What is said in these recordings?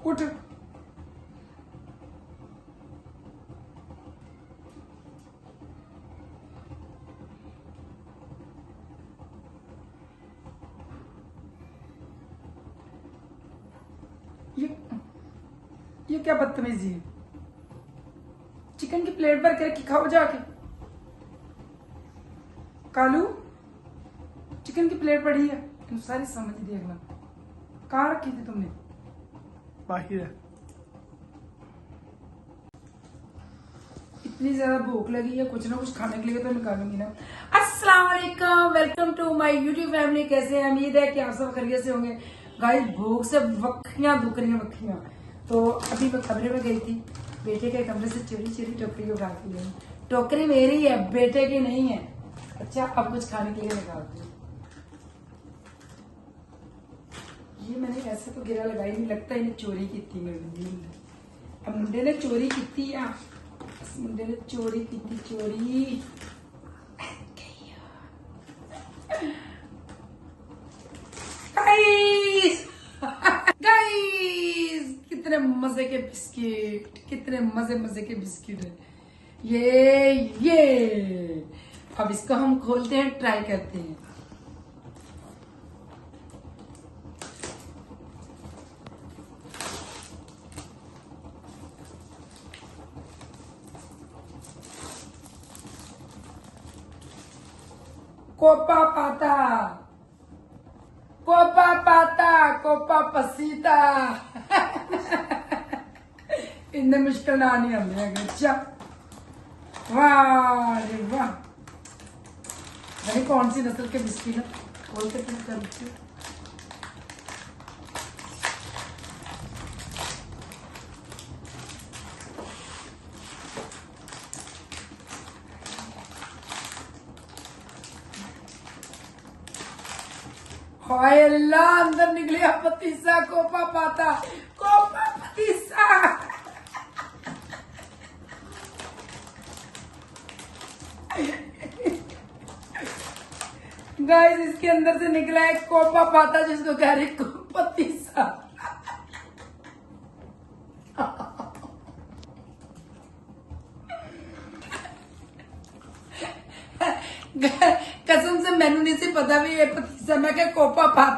उठ। ये क्या बदतमीजी है? चिकन की प्लेट भर के रखी, खाओ जाके। कालू, चिकन की प्लेट पड़ी है, तुम सारी समझ देखना। कहाँ रखी थी तुमने? बाहर है। इतनी ज्यादा भूख लगी है, कुछ ना कुछ खाने के लिए तो निकालूंगी ना। अस्सलाम वालेकुम, welcome to my YouTube family. कैसे हैं? उम्मीद है कि आप सब खैरियत से होंगे। गाइस, भूख से वक्खियां दुख रही हैं, वक्खियां। तो अभी मैं कमरे में गई थी, बेटे के कमरे से चोरी चोरी टोकरी उठा के गई। टोकरी मेरी है, बेटे की नहीं है। अच्छा, अब कुछ खाने के लिए निकालती हूँ। ये मैंने ऐसे तो गिरा लगाई नहीं, लगता इन्हें चोरी की थी मेरे। अब मुंडे ने चोरी की थी या मुंडे ने चोरी की थी? चोरी गाइस गाइस, कितने मजे के बिस्किट, कितने मजे मजे के बिस्किट है ये। अब इसको हम खोलते हैं, ट्राई करते हैं। कोपा पाता, कोपा पाता, कोपा पसीता। इतने मुश्किल ना नहीं हमने। अच्छा, वाह रे वाह। भाई कौन सी नस्ल के बिस्किट है? खोल के फिर करते। हाय अल्लाह, अंदर निकले पतीसा, कोपा पाता, कोपा पतीसा। गाइस, इसके अंदर से निकला है कोपा पाता, जिसको कह रहे पतीसा। कसम से मैनू नहीं सी पता भी ये पतीसा। मैं क्या कोपा पाता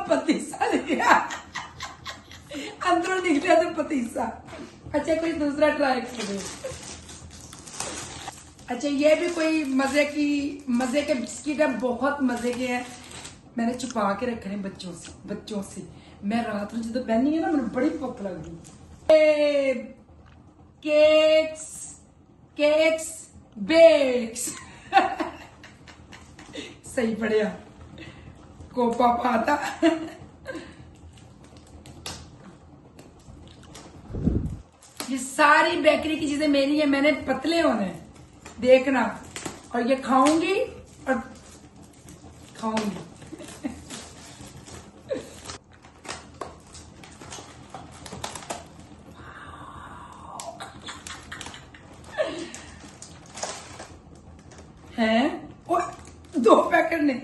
पतीसा लिया, अंदरों निकला तो पतीसा। अच्छा, कोई दूसरा ट्राई करो। अच्छा, ये भी कोई मजे के बिस्किट है, बहुत मजे के हैं। मैंने छुपा के रखे हैं बच्चों से। मैं रात में जो बहनी है ना, मुझे बड़ी भूख लग गई। Cakes bakes. सही पड़ेगा, कोपा पाता। ये सारी बेकरी की चीजें मेरी है, मैंने पतले होने हैं, देखना। और ये खाऊंगी और खाऊंगी। हैं? ओ, 2 पैकेट ने।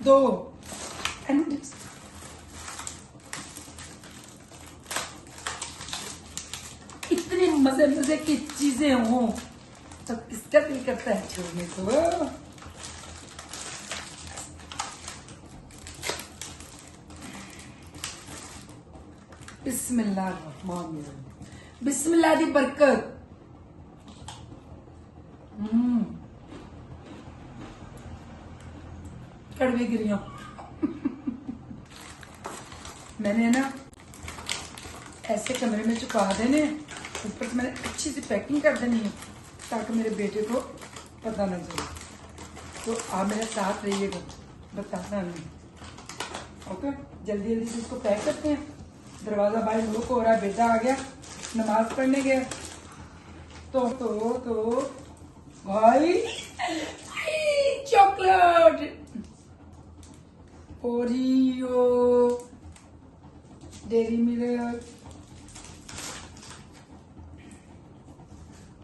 दो। इतनी मजे मजे की चीजें हों तो किसका दिल करता है छोड़ने को? बिस्मिल्लाह रहमान रहीम। बिस्मिल्लाह दी बरकत। कड़वे गिरिया। मैंने ना ऐसे कमरे में छुपा देने, ऊपर से मैंने अच्छी सी पैकिंग कर देनी है, ताकि मेरे बेटे को पता ना चले। तो आप मेरे साथ रहिएगा, बताना नहीं। ओके, जल्दी जल्दी से इसको पैक करते हैं। दरवाजा भाई लॉक हो रहा है, बेटा आ गया नमाज पढ़ने गया। तो भाई चॉकलेट, ओरियो, डेरी मिल्क।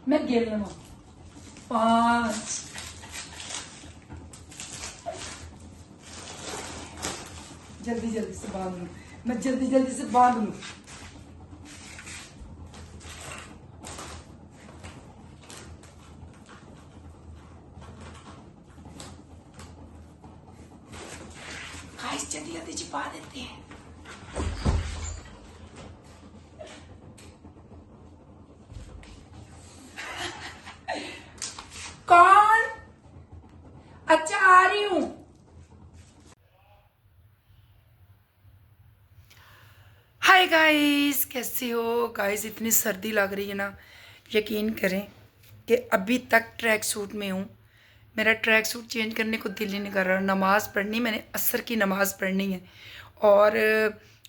मैं गिन लूँ 5 जल्दी जल्दी से बांध लूँ, मैं जल्दी जल्दी से बांध लूँ। गाइस जल्दी जल्दी छिपा देते हैं। कौन? अच्छा आ रही हूं। हाय गाइस, कैसे हो गाइस? इतनी सर्दी लग रही है ना, यकीन करें कि अभी तक ट्रैक सूट में हूँ। मेरा ट्रैक सूट चेंज करने को दिल ही नहीं कर रहा। नमाज़ पढ़नी, मैंने असर की नमाज़ पढ़नी है और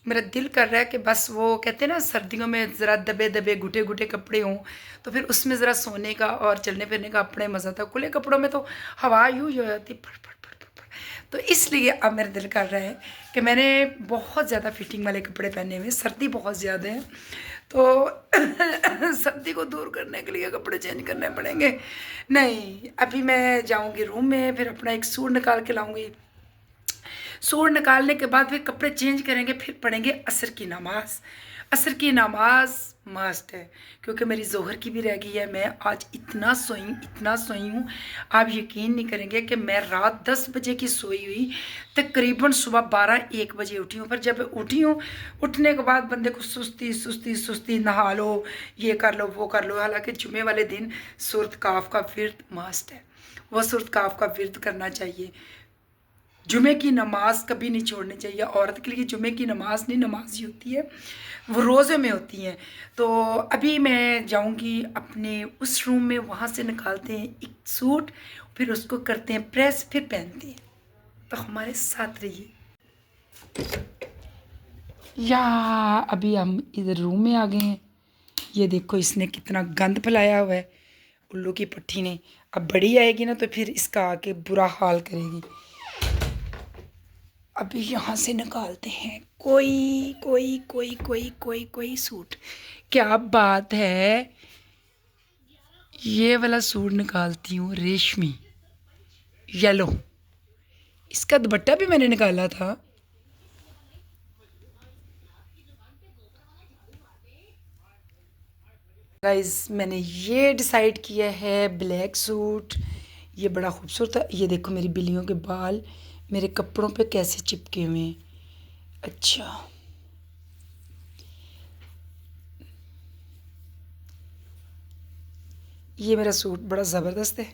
मेरा दिल कर रहा है कि बस वो कहते हैं ना सर्दियों में ज़रा दबे दबे घुटे घुटे कपड़े हों तो फिर उसमें ज़रा सोने का और चलने फिरने का अपने मज़ा था। खुले कपड़ों में तो हवा यूँ ही हो जाती फट फट फट फट फट। तो इसलिए अब मेरा दिल कर रहा है कि मैंने बहुत ज़्यादा फिटिंग वाले कपड़े पहने हुए, सर्दी बहुत ज़्यादा है तो सर्दी को दूर करने के लिए कपड़े चेंज करने पड़ेंगे। नहीं, अभी मैं जाऊंगी रूम में, फिर अपना एक सूट निकाल के लाऊंगी। सूट निकालने के बाद फिर कपड़े चेंज करेंगे, फिर पढ़ेंगे असर की नमाज। असर की नमाज मस्ट है क्योंकि मेरी जोहर की भी रह गई है। मैं आज इतना सोई हूँ, आप यकीन नहीं करेंगे कि मैं रात 10 बजे की सोई हुई, तकरीबन सुबह 12-1 बजे उठी हूँ। पर जब उठी हूँ, उठने के बाद बंदे को सुस्ती सुस्ती सुस्ती, नहा लो, ये कर लो, वो कर लो। हालांकि जुमे वाले दिन सूरत काफ का विर्द मस्ट है, वह सूरत काफ का विर्द करना चाहिए। जुमे की नमाज कभी नहीं छोड़नी चाहिए। औरत के लिए जुमे की नमाज नहीं, नमाज ही होती है, वो रोज़े में होती हैं। तो अभी मैं जाऊंगी अपने उस रूम में, वहाँ से निकालते हैं एक सूट, फिर उसको करते हैं प्रेस, फिर पहनते हैं। तो हमारे साथ रहिए। या अभी हम इधर रूम में आ गए हैं। ये देखो इसने कितना गंद फैलाया हुआ है उल्लू की पट्टी ने। अब बड़ी आएगी ना तो फिर इसका आके बुरा हाल करेगी। अभी यहाँ से निकालते हैं कोई कोई कोई कोई कोई कोई सूट। क्या बात है, ये वाला सूट निकालती हूँ, रेशमी येलो। इसका दुपट्टा भी मैंने निकाला था। गाइस मैंने ये डिसाइड किया है ब्लैक सूट, ये बड़ा खूबसूरत है। ये देखो मेरी बिल्लियों के बाल मेरे कपड़ों पे कैसे चिपके हुए हैं। अच्छा, ये मेरा सूट बड़ा ज़बरदस्त है।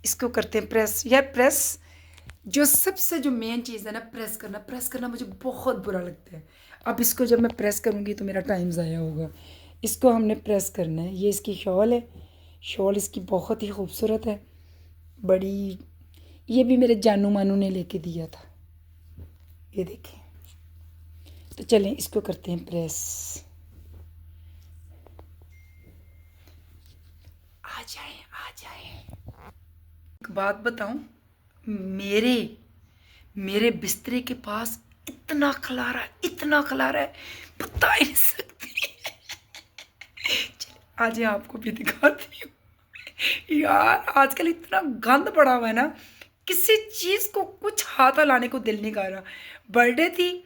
इसको करते हैं प्रेस। यार प्रेस जो मेन चीज़ है ना, प्रेस करना मुझे बहुत बुरा लगता है। अब इसको जब मैं प्रेस करूँगी तो मेरा टाइम ज़ाया होगा। इसको हमने प्रेस करना है। ये इसकी शॉल है, शॉल इसकी बहुत ही खूबसूरत है, बड़ी। ये भी मेरे जानू मानू ने लेके दिया था, ये देखें। तो चलें इसको करते हैं प्रेस। आ जाए। एक बात बताऊं, मेरे बिस्तरे के पास इतना खलारा है, बता ही नहीं सकती। आज आपको भी दिखाती हूँ। यार आजकल इतना गंद पड़ा हुआ है ना, किसी चीज़ को कुछ हाथ लाने को दिल नहीं कर रहा। बर्थडे थी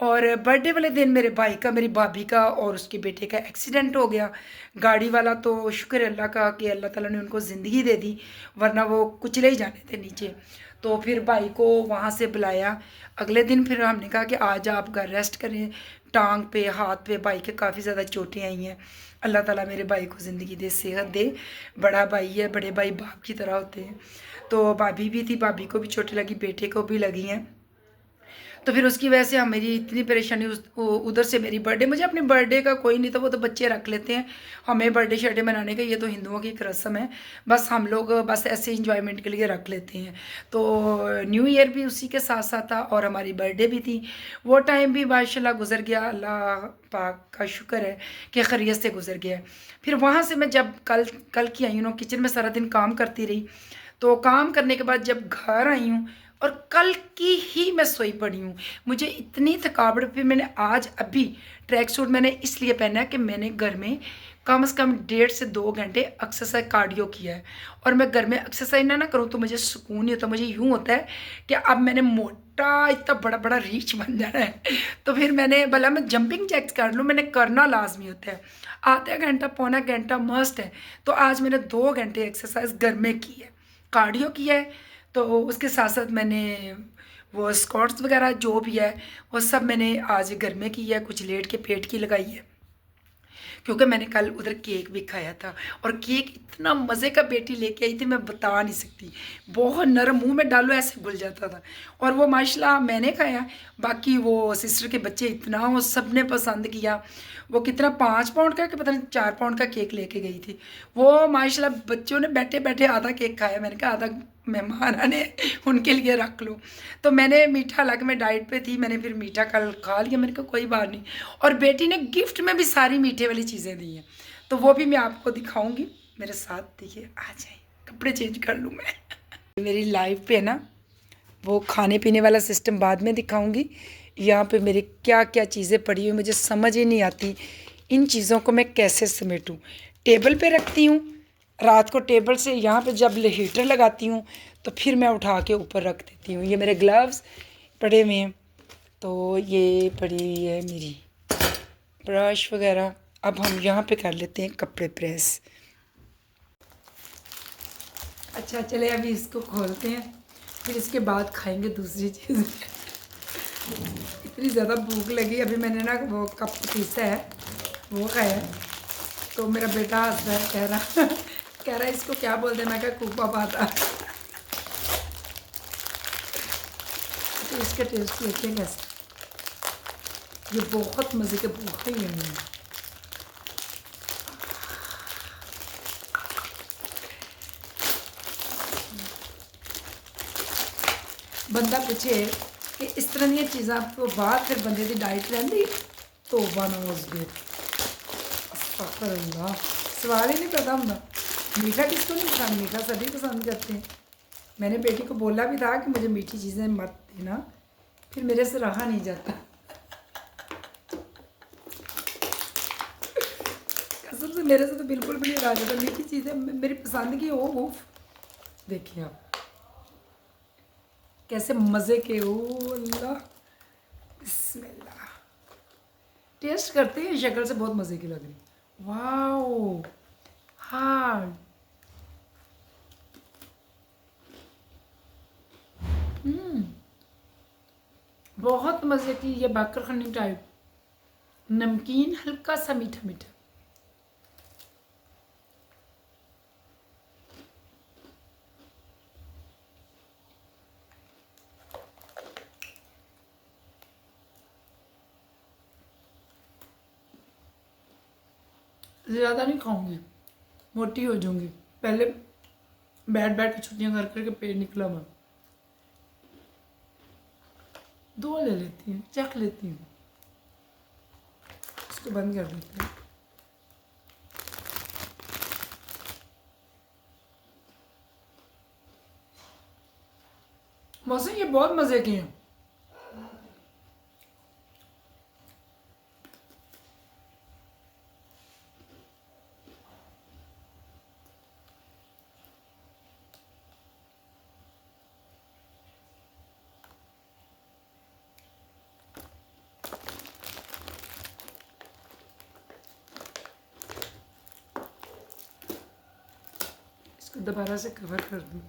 और बर्थडे वाले दिन मेरे भाई का, मेरी भाभी का और उसके बेटे का एक्सीडेंट हो गया। गाड़ी वाला, तो शुक्र है अल्लाह का कि अल्लाह ताला ने उनको ज़िंदगी दे दी, वरना वो कुचले ही जाने थे नीचे। तो फिर भाई को वहाँ से बुलाया। अगले दिन फिर हमने कहा कि आज आप घर रेस्ट करें। टांग पे, हाथ पे भाई के काफ़ी ज़्यादा चोटें आई हैं। अल्लाह ताला मेरे भाई को ज़िंदगी दे, सेहत दे। बड़ा भाई है, बड़े भाई बाप की तरह होते हैं। तो भाभी भी थी, भाभी को भी चोटें लगी, बेटे को भी लगी हैं। तो फिर उसकी वजह से मेरी इतनी परेशानी, उधर से मेरी बर्थडे, मुझे अपने बर्थडे का कोई नहीं था, वो तो बच्चे रख लेते हैं। हमें बर्थडे शर्डे मनाने का, ये तो हिंदुओं की एक रस्म है, बस हम लोग बस ऐसे इंजॉयमेंट के लिए रख लेते हैं। तो न्यू ईयर भी उसी के साथ साथ था और हमारी बर्थडे भी थी। वो टाइम भी माशाल्लाह गुजर गया, अल्लाह पाक का शुक्र है कि खैरियत से गुजर गया। फिर वहाँ से मैं जब कल की आई हूँ, किचन में सारा दिन काम करती रही। तो काम करने के बाद जब घर आई हूँ और कल की ही मैं सोई पड़ी हूँ, मुझे इतनी थकावट। फिर मैंने आज अभी ट्रैक सूट मैंने इसलिए पहना है कि मैंने घर में कम से कम 1.5 से 2 घंटे एक्सरसाइज कार्डियो किया है। और मैं घर में एक्सरसाइज ना करूँ तो मुझे सुकून नहीं होता। मुझे यूँ होता है कि अब मैंने मोटा इतना बड़ा बड़ा रीच बन जाना है, तो फिर मैंने भला मैं जंपिंग जैक्स कर लूँ, मैंने करना लाजमी होता है। आधा घंटा पौना घंटा मस्ट है। तो आज मैंने 2 घंटे एक्सरसाइज घर में की है, कार्डियो किया है। तो उसके साथ साथ मैंने वो स्क्वाट्स वगैरह जो भी है वो सब मैंने आज घर में की है। कुछ लेट के पेट की लगाई है, क्योंकि मैंने कल उधर केक भी खाया था। और केक इतना मज़े का बेटी लेके आई थी, मैं बता नहीं सकती। बहुत नरम, मुंह में डालो ऐसे घुल जाता था। और वो माशाल्लाह मैंने खाया, बाकी वो सिस्टर के बच्चे इतना वो सब ने पसंद किया। वो कितना 5 पाउंड का कि पता नहीं 4 पाउंड का केक लेके गई थी वो। माशाल्लाह बच्चों ने बैठे बैठे आधा केक खाया। मैंने कहा आधा मेहमान आने, उनके लिए रख लो। तो मैंने मीठा, हालांकि मैं डाइट पे थी, मैंने फिर मीठा कल खा लिया। मैंने कहा कोई बात नहीं। और बेटी ने गिफ्ट में भी सारी मीठे वाली चीज़ें दी हैं, तो वो भी मैं आपको दिखाऊंगी। मेरे साथ देखिए, आ जाए, कपड़े चेंज कर लूँ मैं। मेरी लाइफ पे ना वो खाने पीने वाला सिस्टम बाद में दिखाऊंगी। यहाँ पे मेरी क्या क्या चीज़ें पड़ी हुई, मुझे समझ ही नहीं आती इन चीज़ों को मैं कैसे समेटूँ। टेबल पे रखती हूँ, रात को टेबल से यहाँ पे जब हीटर लगाती हूँ तो फिर मैं उठा के ऊपर रख देती हूँ। ये मेरे ग्लव्स पड़े हुए हैं, तो ये पड़ी हुई है मेरी ब्रश वगैरह। अब हम यहाँ पे कर लेते हैं कपड़े प्रेस। अच्छा चले, अभी इसको खोलते हैं, फिर इसके बाद खाएंगे दूसरी चीज़। इतनी ज़्यादा भूख लगी, अभी मैंने ना वो कप पीसा है वो खाया है। तो मेरा बेटा हंस रहा है, कह रहा है इसको क्या बोलते हैं। मैं क्या कुपा पाता। तो इसका टेस्ट देखिए कैसे, ये बहुत मज़े के भूखे ही हैं। बंदा पूछे कि इस तरह दी चीज़ां तो बाद फिर बंदे की डाइट रही तो बनोज दे सवाल ही नहीं पता होंगे। मीठा किसको नहीं पसंद, मीठा सभी पसंद करते हैं। मैंने बेटी को बोला भी था कि मुझे मीठी चीज़ें मत देना, फिर मेरे से रहा नहीं जाता। कसम से मेरे से तो बिल्कुल भी नहीं रहा जाता। मीठी चीज़ें मेरी पसंद की हो। उफ, देखिए आप कैसे मज़े के। ओ अल्लाह, बिस्मिल्लाह। टेस्ट करते हैं, शक्ल से बहुत मज़े की लग रही। Wow, hard. बहुत मज़े की ये बाकर खन्नी टाइप, नमकीन, हल्का सा मीठा मीठा। ज़्यादा नहीं खाऊंगी, मोटी हो जाऊंगी। पहले बैठ बैठ के छुट्टियां कर करके पेट निकला मैं। 2 ले लेती हूँ, चख लेती हूँ, इसको बंद कर देती हूँ। मौसम ये बहुत मज़े की हैं। इसको दोबारा से कवर कर दूँ।